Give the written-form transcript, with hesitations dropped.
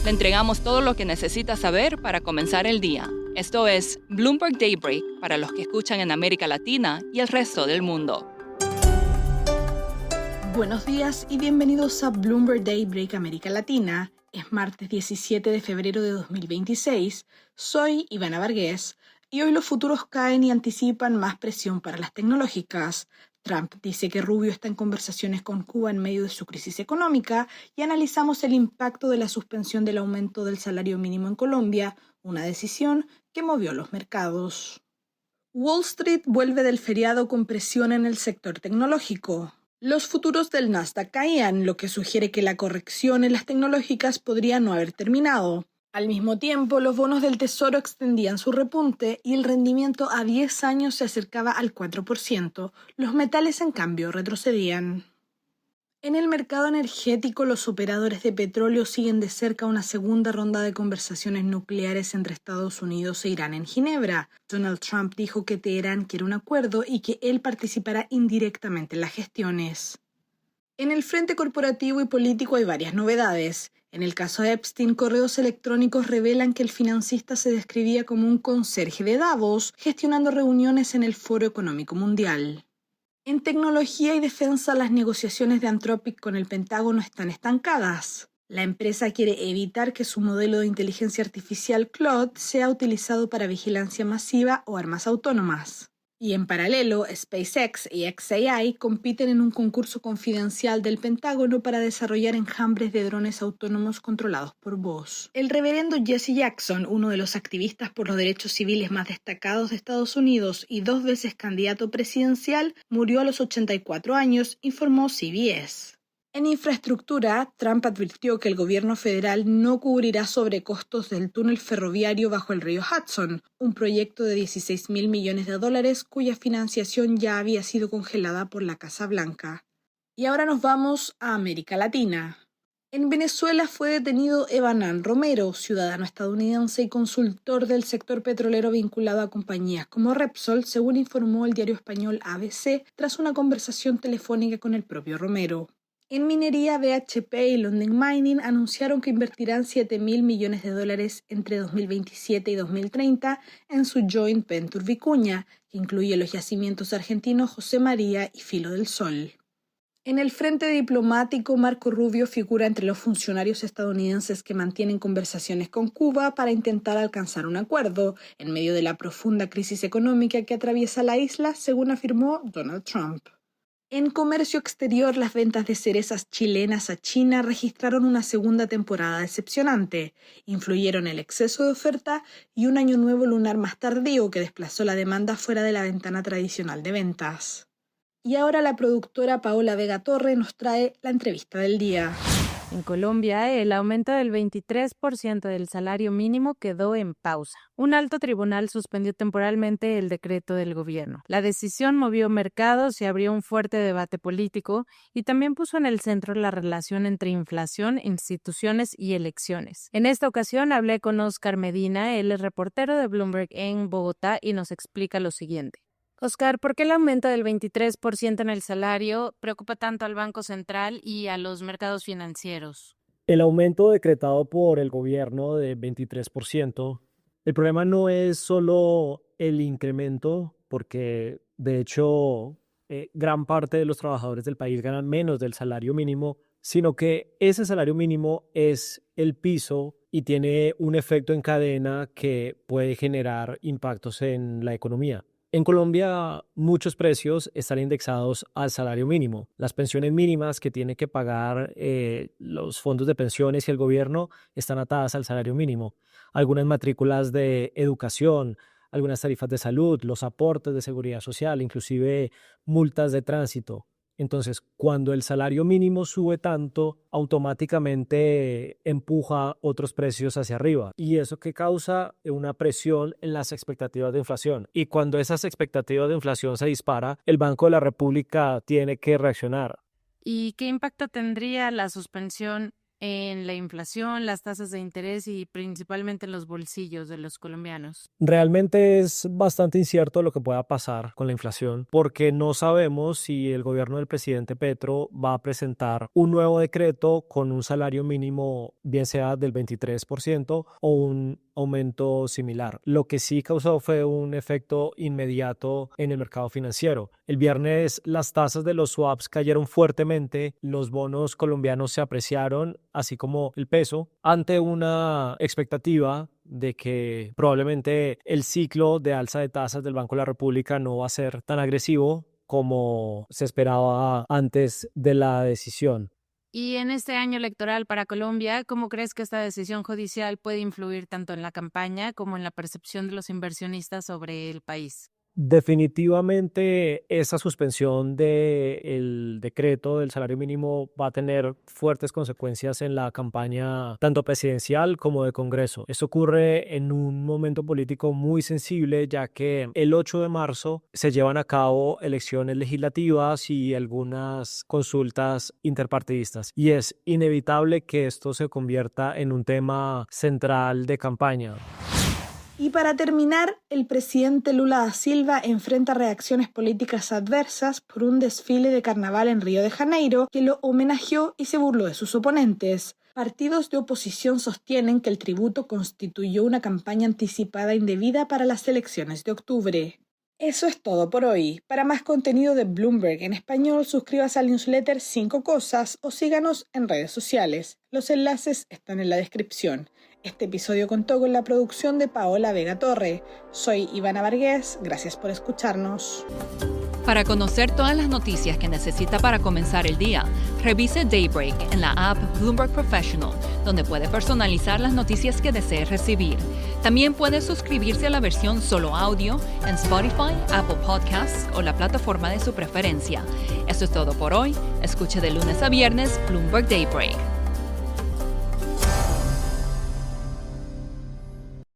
Le entregamos todo lo que necesita saber para comenzar el día. Esto es Bloomberg Daybreak para los que escuchan en América Latina y el resto del mundo. Buenos días y bienvenidos a Bloomberg Daybreak América Latina. Es martes 17 de febrero de 2026. Soy Ivana Varghés y hoy los futuros caen y anticipan más presión para las tecnológicas. Trump dice que Rubio está en conversaciones con Cuba en medio de su crisis económica y analizamos el impacto de la suspensión del aumento del salario mínimo en Colombia, una decisión que movió los mercados. Wall Street vuelve del feriado con presión en el sector tecnológico. Los futuros del Nasdaq caían, lo que sugiere que la corrección en las tecnológicas podría no haber terminado. Al mismo tiempo, los bonos del Tesoro extendían su repunte y el rendimiento a 10 años se acercaba al 4%. Los metales, en cambio, retrocedían. En el mercado energético, los operadores de petróleo siguen de cerca una segunda ronda de conversaciones nucleares entre Estados Unidos e Irán en Ginebra. Donald Trump dijo que Teherán quiere un acuerdo y que él participará indirectamente en las gestiones. En el frente corporativo y político hay varias novedades. En el caso de Epstein, correos electrónicos revelan que el financista se describía como un conserje de Davos, gestionando reuniones en el Foro Económico Mundial. En tecnología y defensa, las negociaciones de Anthropic con el Pentágono están estancadas. La empresa quiere evitar que su modelo de inteligencia artificial Claude sea utilizado para vigilancia masiva o armas autónomas. Y en paralelo, SpaceX y xAI compiten en un concurso confidencial del Pentágono para desarrollar enjambres de drones autónomos controlados por voz. El reverendo Jesse Jackson, uno de los activistas por los derechos civiles más destacados de Estados Unidos y 2 veces candidato presidencial, murió a los 84 años, informó CBS. En infraestructura, Trump advirtió que el gobierno federal no cubrirá sobrecostos del túnel ferroviario bajo el río Hudson, un proyecto de $16.000 millones cuya financiación ya había sido congelada por la Casa Blanca. Y ahora nos vamos a América Latina. En Venezuela fue detenido Evanán Romero, ciudadano estadounidense y consultor del sector petrolero vinculado a compañías como Repsol, según informó el diario español ABC, tras una conversación telefónica con el propio Romero. En minería, BHP y Lundin Mining anunciaron que invertirán $7.000 millones entre 2027 y 2030 en su joint venture Vicuña, que incluye los yacimientos argentinos José María y Filo del Sol. En el frente diplomático, Marco Rubio figura entre los funcionarios estadounidenses que mantienen conversaciones con Cuba para intentar alcanzar un acuerdo, en medio de la profunda crisis económica que atraviesa la isla, según afirmó Donald Trump. En comercio exterior, las ventas de cerezas chilenas a China registraron una segunda temporada decepcionante. Influyeron el exceso de oferta y un año nuevo lunar más tardío que desplazó la demanda fuera de la ventana tradicional de ventas. Y ahora la productora Paola Vega Torre nos trae la entrevista del día. En Colombia, el aumento del 23% del salario mínimo quedó en pausa. Un alto tribunal suspendió temporalmente el decreto del gobierno. La decisión movió mercados y abrió un fuerte debate político y también puso en el centro la relación entre inflación, instituciones y elecciones. En esta ocasión hablé con Oscar Medina, él es reportero de Bloomberg en Bogotá y nos explica lo siguiente. Oscar, ¿por qué el aumento del 23% en el salario preocupa tanto al Banco Central y a los mercados financieros? El aumento decretado por el gobierno de 23%, el problema no es solo el incremento, porque de hecho gran parte de los trabajadores del país ganan menos del salario mínimo, sino que ese salario mínimo es el piso y tiene un efecto en cadena que puede generar impactos en la economía. En Colombia, muchos precios están indexados al salario mínimo. Las pensiones mínimas que tienen que pagar los fondos de pensiones y el gobierno están atadas al salario mínimo. Algunas matrículas de educación, algunas tarifas de salud, los aportes de seguridad social, inclusive multas de tránsito. Entonces, cuando el salario mínimo sube tanto, automáticamente empuja otros precios hacia arriba. Y eso que causa una presión en las expectativas de inflación. Y cuando esas expectativas de inflación se dispara, el Banco de la República tiene que reaccionar. ¿Y qué impacto tendría la suspensión en la inflación, las tasas de interés y principalmente en los bolsillos de los colombianos? Realmente es bastante incierto lo que pueda pasar con la inflación porque no sabemos si el gobierno del presidente Petro va a presentar un nuevo decreto con un salario mínimo, bien sea del 23% o un aumento similar. Lo que sí causó fue un efecto inmediato en el mercado financiero. El viernes las tasas de los swaps cayeron fuertemente, los bonos colombianos se apreciaron, así como el peso, ante una expectativa de que probablemente el ciclo de alza de tasas del Banco de la República no va a ser tan agresivo como se esperaba antes de la decisión. Y en este año electoral para Colombia, ¿cómo crees que esta decisión judicial puede influir tanto en la campaña como en la percepción de los inversionistas sobre el país? Definitivamente esa suspensión del decreto del salario mínimo va a tener fuertes consecuencias en la campaña tanto presidencial como de Congreso. Esto ocurre en un momento político muy sensible, ya que el 8 de marzo se llevan a cabo elecciones legislativas y algunas consultas interpartidistas, y es inevitable que esto se convierta en un tema central de campaña. Y para terminar, el presidente Lula da Silva enfrenta reacciones políticas adversas por un desfile de carnaval en Río de Janeiro que lo homenajeó y se burló de sus oponentes. Partidos de oposición sostienen que el tributo constituyó una campaña anticipada indebida para las elecciones de octubre. Eso es todo por hoy. Para más contenido de Bloomberg en español, suscríbase al newsletter 5 Cosas o síganos en redes sociales. Los enlaces están en la descripción. Este episodio contó con la producción de Paola Vega Torre. Soy Ivana Vargués, gracias por escucharnos. Para conocer todas las noticias que necesita para comenzar el día, revise Daybreak en la app Bloomberg Professional, donde puede personalizar las noticias que desee recibir. También puede suscribirse a la versión solo audio en Spotify, Apple Podcasts o la plataforma de su preferencia. Eso es todo por hoy. Escuche de lunes a viernes Bloomberg Daybreak.